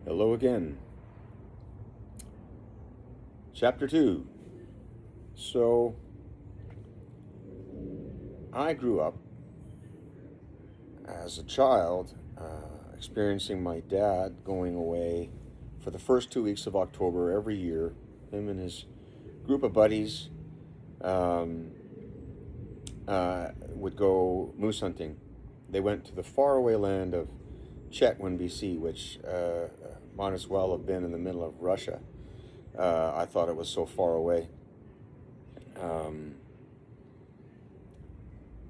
Hello again. Chapter 2. So, I grew up as a child experiencing my dad going away for the first 2 weeks of October every year. Him and his group of buddies um, would go moose hunting. They went to the faraway land of Chetwynd, BC, which might as well have been in the middle of Russia. I thought it was so far away.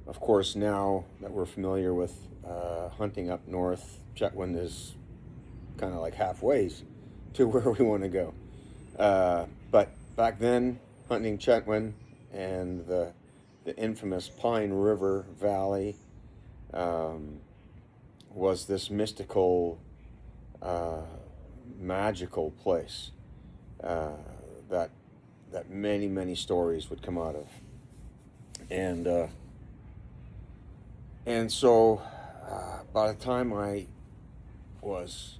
Of course, now that we're familiar with hunting up north, Chetwynd is kind of like halfway to where we want to go. But back then, hunting Chetwynd and the infamous Pine River Valley was this mystical, magical place that many stories would come out of, and so by the time I was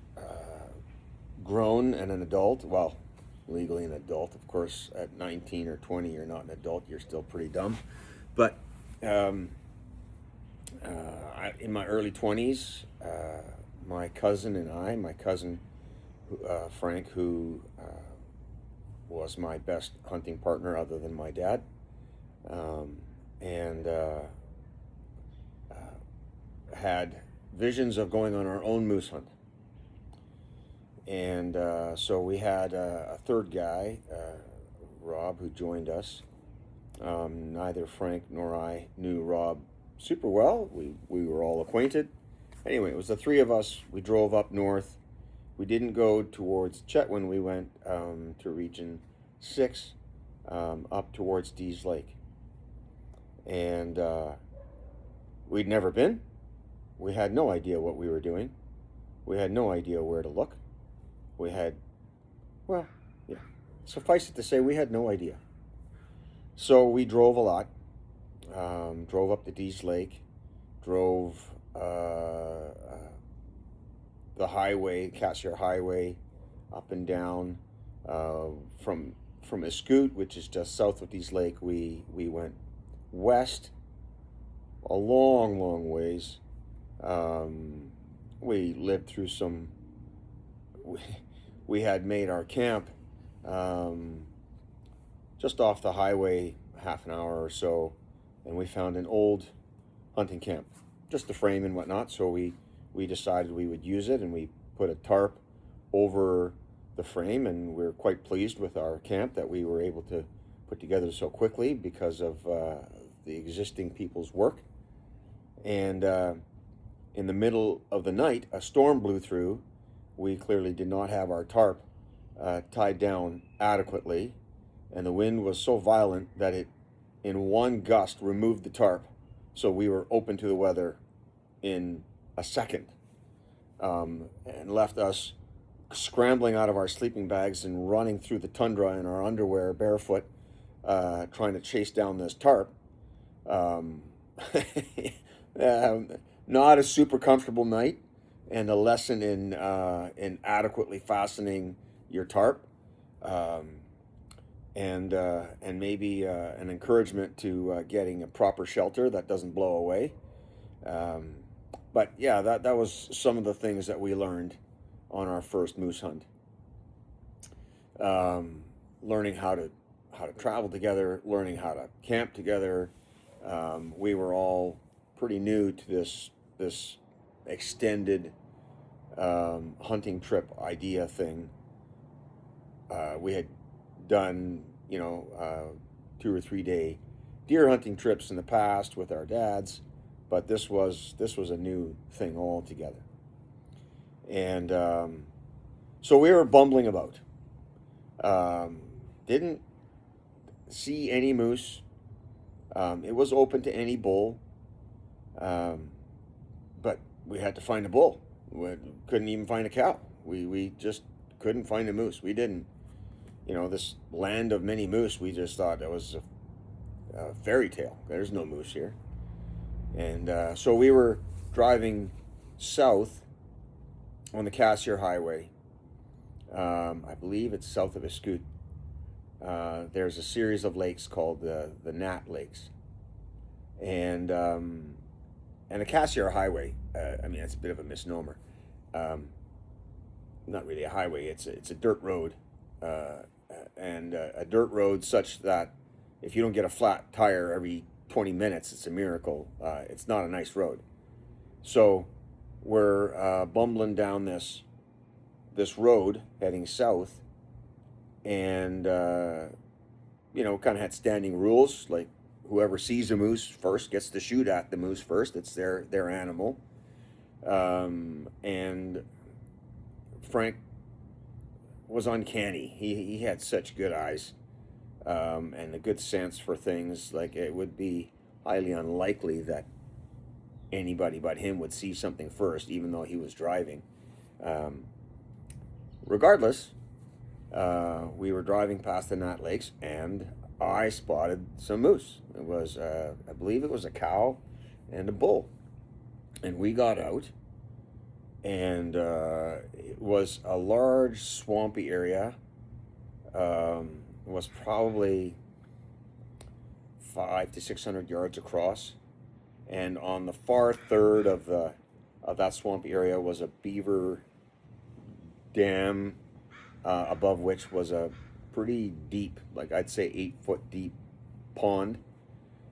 grown and an adult, well, legally an adult, of course, at 19 or 20, you're not an adult, you're still pretty dumb. But in my early 20s, my cousin Frank, who was my best hunting partner other than my dad, and had visions of going on our own moose hunt. And so we had a third guy, Rob, who joined us. Neither Frank nor I knew Rob super well. We were all acquainted. Anyway, it was the three of us. We drove up north. We didn't go towards Chetwynd. We went to Region 6, up towards Dease Lake. And we'd never been. We had no idea what we were doing. We had no idea where to look. We had, well, yeah, suffice it to say, we had no idea. So we drove a lot. Drove up to Dease Lake. Drove the highway, Cassiar Highway, up and down. From Escoute, which is just south of Dease Lake, we went west a long ways. We lived through some. We had made our camp just off the highway, half an hour or so, and we found an old hunting camp, just a frame and whatnot. So we decided we would use it, and we put a tarp over the frame, and we're quite pleased with our camp that we were able to put together so quickly because of the existing people's work. And in the middle of the night, a storm blew through. We clearly did not have our tarp tied down adequately, and the wind was so violent that it, in one gust, removed the tarp. So we were open to the weather in a second, and left us scrambling out of our sleeping bags and running through the tundra in our underwear, barefoot, trying to chase down this tarp. Not a super comfortable night, and a lesson in adequately fastening your tarp, and maybe an encouragement to getting a proper shelter that doesn't blow away. But yeah, that was some of the things that we learned on our first moose hunt. Learning how to travel together, learning how to camp together. We were all pretty new to this extended hunting trip idea thing. We had done 2 or 3 day deer hunting trips in the past with our dads, but this was a new thing altogether. And so we were bumbling about. Didn't see any moose. It was open to any bull, but we had to find a bull. We couldn't even find a cow. We just couldn't find a moose. We didn't, this land of many moose, we just thought that was a fairy tale. There's no moose here. And so we were driving south on the Cassiar Highway, I believe it's south of Escoute. There's a series of lakes called the Nat Lakes, and the Cassiar Highway. I mean, it's a bit of a misnomer. Um, Not really a highway. It's a dirt road, and a dirt road such that if you don't get a flat tire every 20 minutes, it's a miracle. It's not a nice road. So we're bumbling down this road heading south, and kind of had standing rules like whoever sees a moose first gets to shoot at the moose first. It's their animal, and Frank was uncanny. He had such good eyes, and a good sense for things. Like, it would be highly unlikely that anybody but him would see something first, even though he was driving. Um, Regardless, we were driving past the Nat Lakes, and I spotted some moose. It was, I believe it was a cow and a bull. And we got out, and it was a large swampy area. It was probably 500 to 600 yards across, and on the far third of that swampy area was a beaver dam, above which was a pretty deep, like I'd say 8 foot deep pond,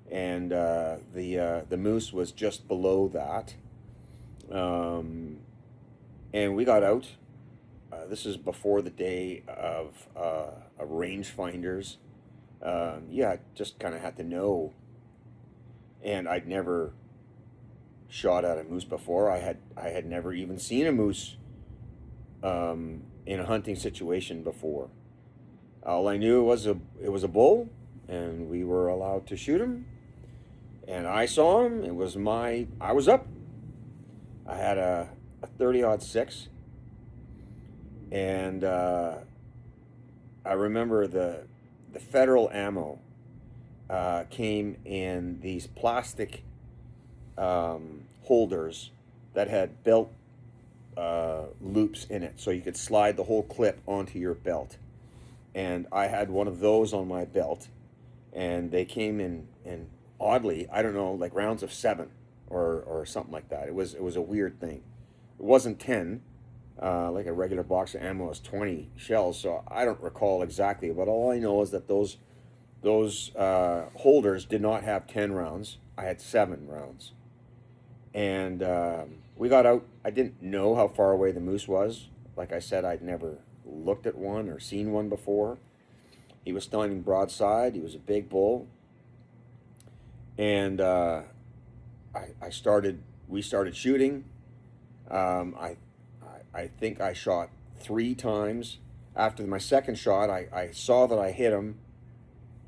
and the moose was just below that. And we got out. This is before the day of rangefinders. Yeah, just kind of had to know. And I'd never shot at a moose before. I had never even seen a moose in a hunting situation before. All I knew was it was a bull, and we were allowed to shoot him. And I saw him. I was up. I had a 30-06, and I remember the federal ammo came in these plastic holders that had belt loops in it, so you could slide the whole clip onto your belt. And I had one of those on my belt, and they came in oddly, I don't know, like rounds of 7 or something like that. It was a weird thing. It wasn't 10, like a regular box of ammo is 20 shells, so I don't recall exactly, but all I know is that those holders did not have 10 rounds. I had 7 rounds. And we got out. I didn't know how far away the moose was. Like I said, I'd never looked at one or seen one before. He was standing broadside. He was a big bull. And we started shooting. I think I shot 3 times. After my second shot, I saw that I hit him,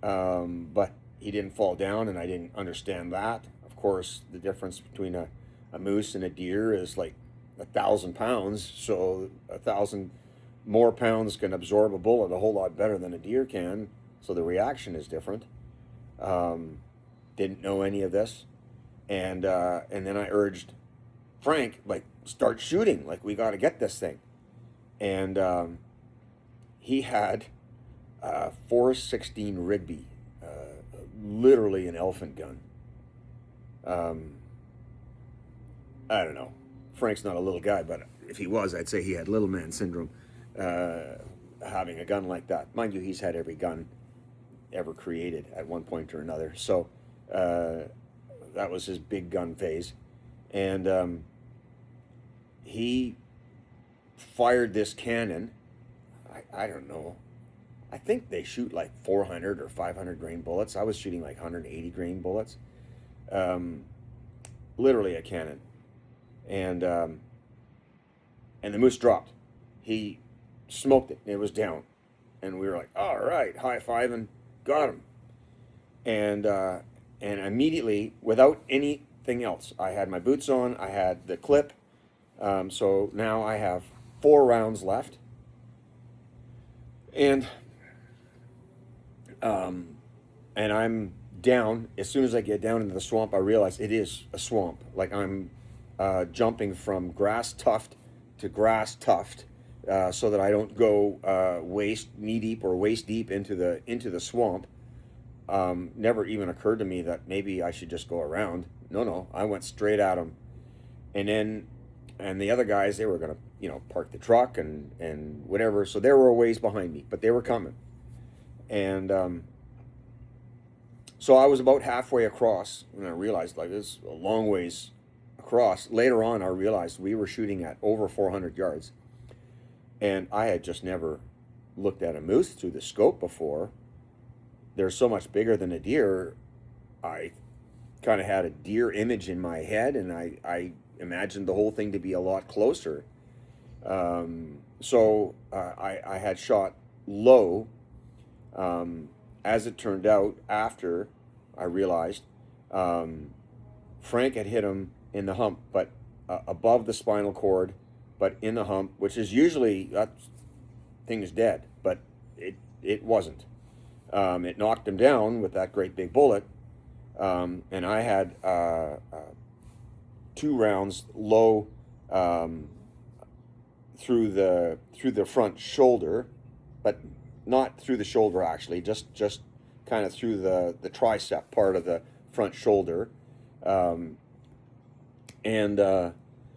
but he didn't fall down, and I didn't understand that. Of course, the difference between a moose and a deer is like 1,000 pounds, so 1,000 more pounds can absorb a bullet a whole lot better than a deer can, so the reaction is different. Didn't know any of this, and then I urged Frank, like, start shooting, like, we got to get this thing. And he had a 416 Rigby, literally an elephant gun. I don't know. Frank's not a little guy, but if he was, I'd say he had little man syndrome, having a gun like that. Mind you, he's had every gun ever created at one point or another. So that was his big gun phase. And he fired this cannon. I don't know. I think they shoot like 400 or 500 grain bullets. I was shooting like 180 grain bullets. Literally a cannon. And the moose dropped. He smoked it. It was down. And we were like, all right, high-fiving, got him. And immediately, without anything else, I had my boots on, I had the clip. So now I have 4 rounds left. And I'm down. As soon as I get down into the swamp, I realize it is a swamp. Like, I'm jumping from grass tuft to grass tuft, so that I don't go knee deep or waist deep into the swamp. Never even occurred to me that maybe I should just go around. No, I went straight at him, and the other guys, they were gonna park the truck and whatever, so they were a ways behind me, but they were coming, and so I was about halfway across, and I realized like this is a long ways across. Later on, I realized we were shooting at over 400 yards, and I had just never looked at a moose through the scope before. They're so much bigger than a deer. I kind of had a deer image in my head, and I imagined the whole thing to be a lot closer. So I had shot low. As it turned out, after I realized, Frank had hit him in the hump, but above the spinal cord, but in the hump, which is usually that thing is dead, but it wasn't. It knocked him down with that great big bullet, and I had 2 rounds low through the front shoulder, but not through the shoulder actually, just kind of through the tricep part of the front shoulder, and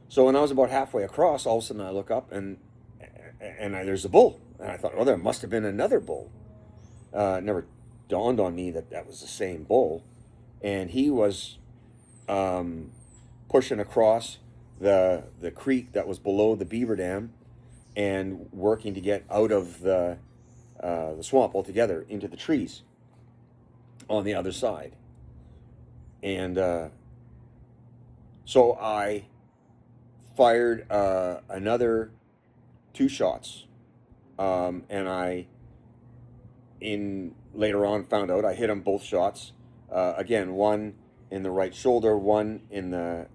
so when I was about halfway across, all of a sudden I look up and there's a bull, and I thought, oh, there must have been another bull. It never dawned on me that was the same bull, and he was pushing across the creek that was below the beaver dam and working to get out of the swamp altogether into the trees on the other side. And so I fired another 2 shots, and I later on found out I hit him both shots. Again, one in the right shoulder, one in the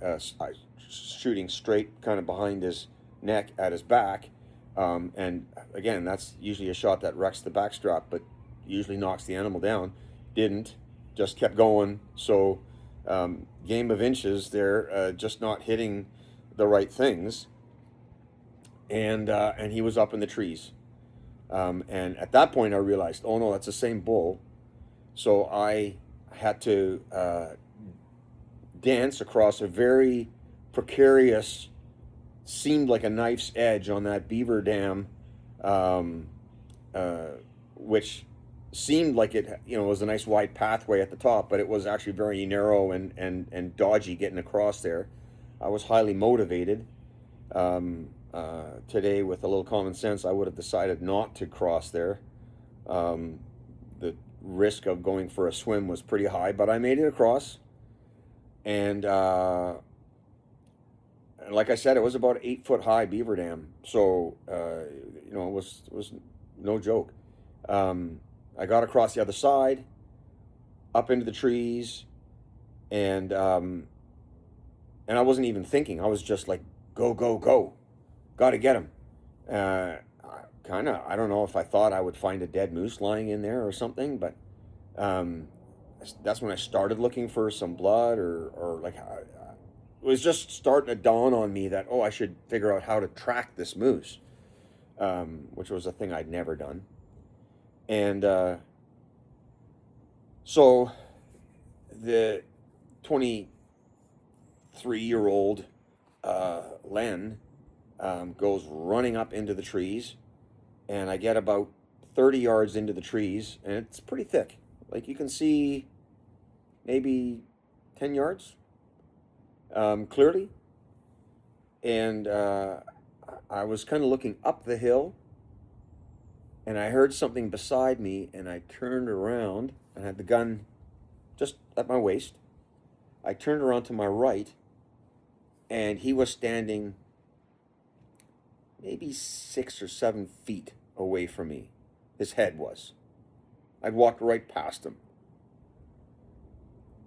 shooting straight kind of behind his neck at his back. And again, that's usually a shot that wrecks the backstrap, but usually knocks the animal down. Didn't, just kept going. So game of inches there, just not hitting the right things. And he was up in the trees. And at that point I realized, oh no, that's the same bull. So I had to dance across a very precarious, seemed like a knife's edge on that beaver dam, which seemed like it was a nice wide pathway at the top, but it was actually very narrow and dodgy getting across there. I was highly motivated. Today, with a little common sense, I would have decided not to cross there. The risk of going for a swim was pretty high, but I made it across. And like I said, it was about 8-foot high beaver dam, so it was no joke. I got across the other side, up into the trees, and I wasn't even thinking. I was just like, go, go, go. Got to get him. I don't know if I thought I would find a dead moose lying in there or something, but that's when I started looking for some blood, or like, it was just starting to dawn on me that, I should figure out how to track this moose, which was a thing I'd never done. And so the 23-year-old Len goes running up into the trees, and I get about 30 yards into the trees, and it's pretty thick. Like, you can see maybe 10 yards clearly. And I was kind of looking up the hill, and I heard something beside me, and I turned around and had the gun just at my waist. I turned around to my right, and he was standing maybe 6 or 7 feet away from me. His head was. I'd walked right past him.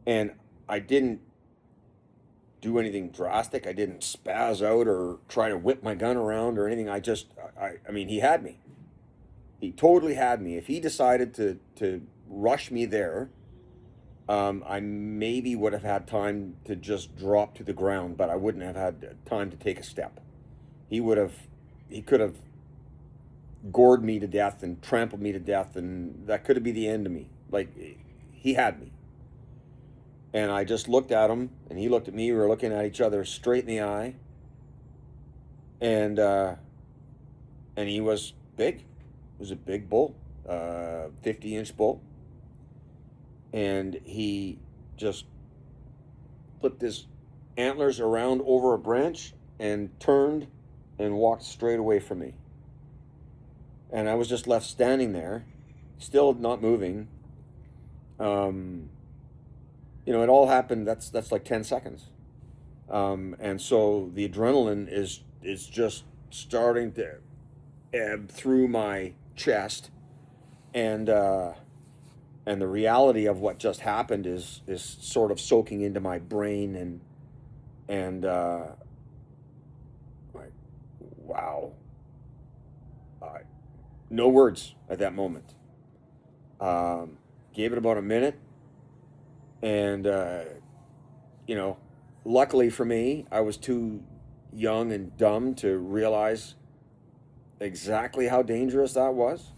And I didn't do anything drastic. I didn't spaz out or try to whip my gun around or anything. I mean, he had me. He totally had me. If he decided to rush me there, I maybe would have had time to just drop to the ground, but I wouldn't have had time to take a step. He could have gored me to death and trampled me to death, and that could have been the end of me. Like, he had me. And I just looked at him, and he looked at me. We were looking at each other straight in the eye, and he was big. He was a big bull, 50-inch bull, and he just flipped his antlers around over a branch and turned and walked straight away from me. And I was just left standing there, still not moving. It all happened. That's like 10 seconds. And so the adrenaline is just starting to ebb through my chest, and the reality of what just happened is sort of soaking into my brain, and like, wow, no words at that moment. Gave it about a minute, and luckily for me, I was too young and dumb to realize exactly how dangerous that was.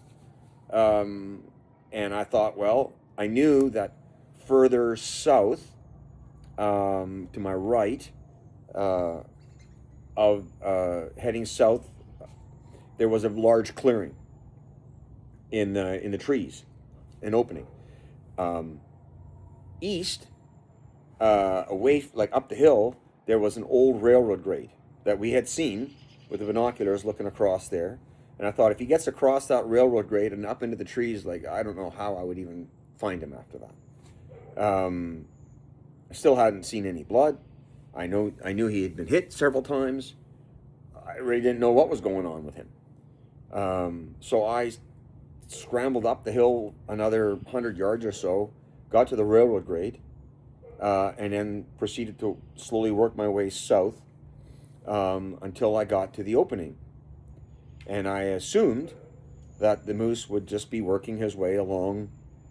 And I thought, well, I knew that further south, to my right, heading south, there was a large clearing in the trees, an opening. East, away, like up the hill, there was an old railroad grade that we had seen with the binoculars looking across there. And I thought, if he gets across that railroad grade and up into the trees, like, I don't know how I would even find him after that. I still hadn't seen any blood. I knew he had been hit several times. I really didn't know what was going on with him. So I scrambled up the hill another 100 yards or so, got to the railroad grade, and then proceeded to slowly work my way south until I got to the opening. And I assumed that the moose would just be working his way along.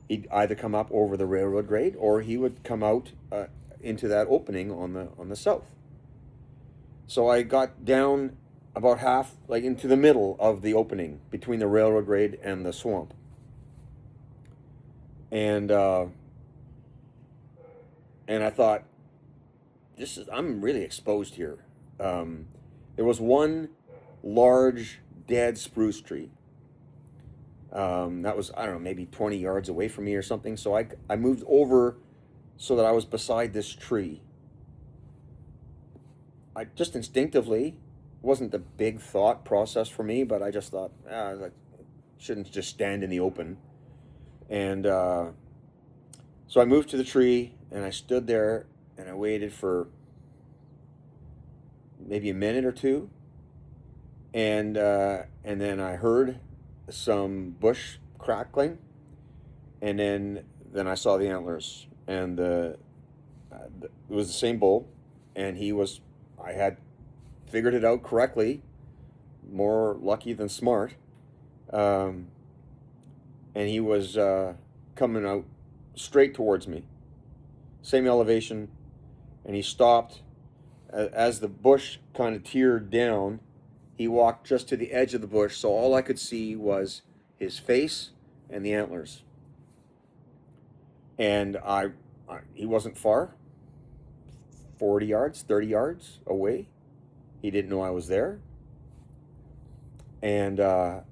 He'd either come up over the railroad grade, or he would come out into that opening on the south. So I got down about half, like into the middle of the opening between the railroad grade and the swamp. And I thought, I'm really exposed here. There was one large dead spruce tree that was, I don't know, maybe 20 yards away from me or something. So I moved over so that I was beside this tree. I just instinctively, wasn't the big thought process for me, but I just thought, I shouldn't just stand in the open. And so I moved to the tree, and I stood there, and I waited for maybe a minute or two, and then I heard some bush crackling, and then I saw the antlers, and it was the same bull, and I had figured it out correctly, more lucky than smart, and he was coming out straight towards me, same elevation, and he stopped. As the bush kind of teared down, he walked just to the edge of the bush, so all I could see was his face and the antlers. And he wasn't far, 40 yards, 30 yards away. He didn't know I was there. And I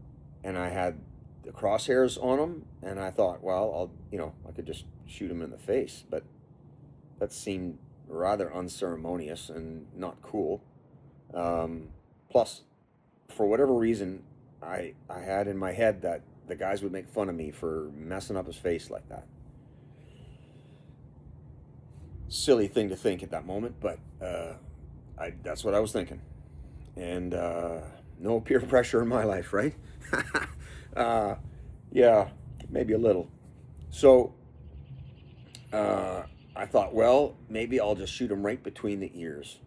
had the crosshairs on him, and I thought, well, I could just shoot him in the face, but that seemed rather unceremonious and not cool. Plus, for whatever reason, I had in my head that the guys would make fun of me for messing up his face like that. Silly thing to think at that moment, but that's what I was thinking. And no peer pressure in my life, right? Yeah, maybe a little. So I thought, well, maybe I'll just shoot him right between the ears.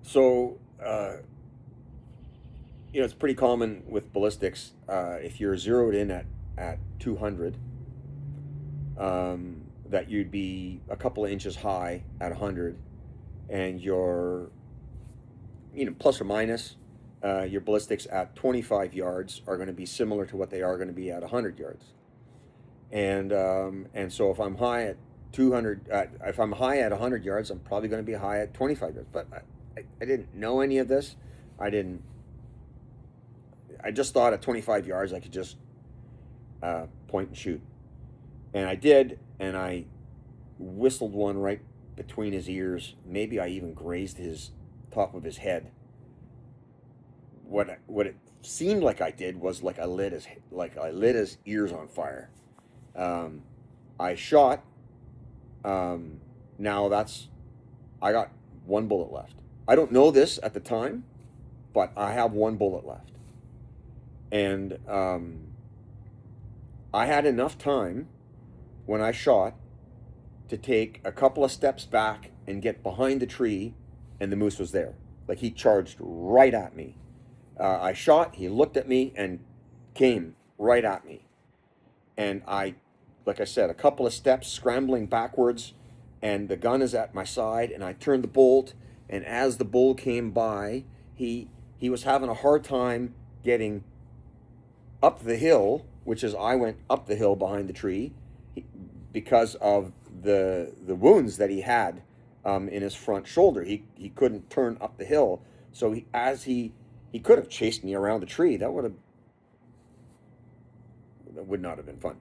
So, it's pretty common with ballistics, if you're zeroed in at 200, that you'd be a couple of inches high at 100, and you're, plus or minus your ballistics at 25 yards are going to be similar to what they are going to be at 100 yards. And so if I'm high at 200, if I'm high at 100 yards, I'm probably going to be high at 25 yards. But I didn't know any of this. I just thought at 25 yards I could just point and shoot. And I did, and I whistled one right between his ears. Maybe I even grazed his top of his head. What it seemed like I did was like I lit his ears on fire. I shot. Now I got one bullet left. I don't know this at the time, but I have one bullet left. And I had enough time when I shot to take a couple of steps back and get behind the tree, and the moose was there. Like, he charged right at me. I shot, he looked at me and came right at me. And like I said, a couple of steps, scrambling backwards, and the gun is at my side, and I turned the bolt, and as the bull came by, he was having a hard time getting up the hill, which is I went up the hill behind the tree, because of the wounds that he had in his front shoulder. He couldn't turn up the hill, so he could have chased me around the tree. That would not have been fun.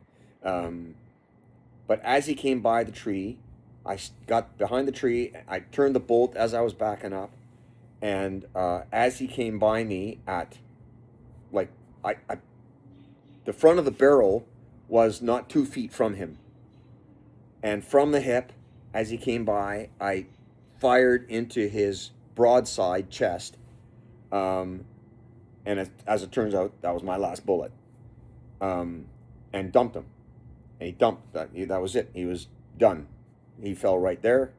But as he came by the tree, I got behind the tree. I turned the bolt as I was backing up, and as he came by me at, like, the front of the barrel was not 2 feet from him, and from the hip, as he came by, I fired into his broadside chest, and as it turns out, that was my last bullet, and dumped him. And he dumped. That was it. He was done. He fell right there,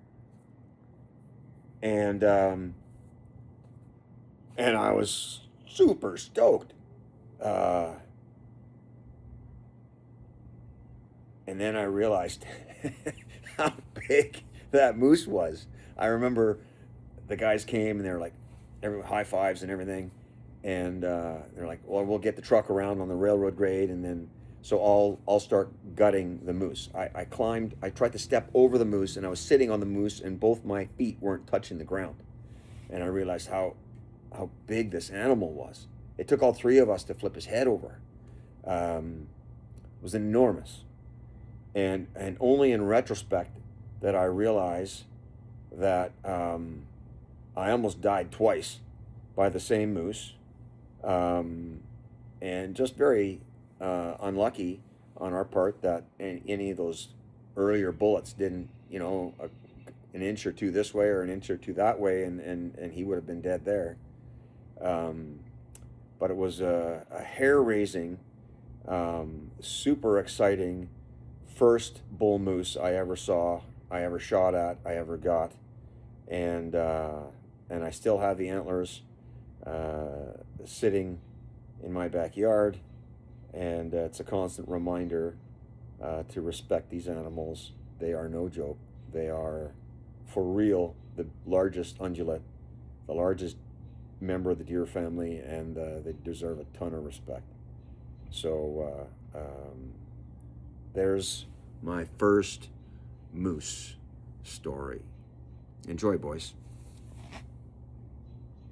and I was super stoked. And then I realized how big that moose was. I remember the guys came and they were like, high fives and everything. And they're like, well, we'll get the truck around on the railroad grade, and then so I'll start gutting the moose. I tried to step over the moose, and I was sitting on the moose, and both my feet weren't touching the ground. And I realized how big this animal was. It took all three of us to flip his head over. It was enormous. And only in retrospect that I realize that I almost died twice by the same moose, and just very unlucky on our part that any of those earlier bullets didn't, an inch or two this way or an inch or two that way, and he would have been dead there. But it was a hair-raising, super exciting first bull moose I ever saw, I ever shot at, I ever got, and I still have the antlers sitting in my backyard, and it's a constant reminder to respect these animals. They are no joke. They are, for real, the largest ungulate, the largest member of the deer family, and they deserve a ton of respect. So there's my first moose story. Enjoy, boys.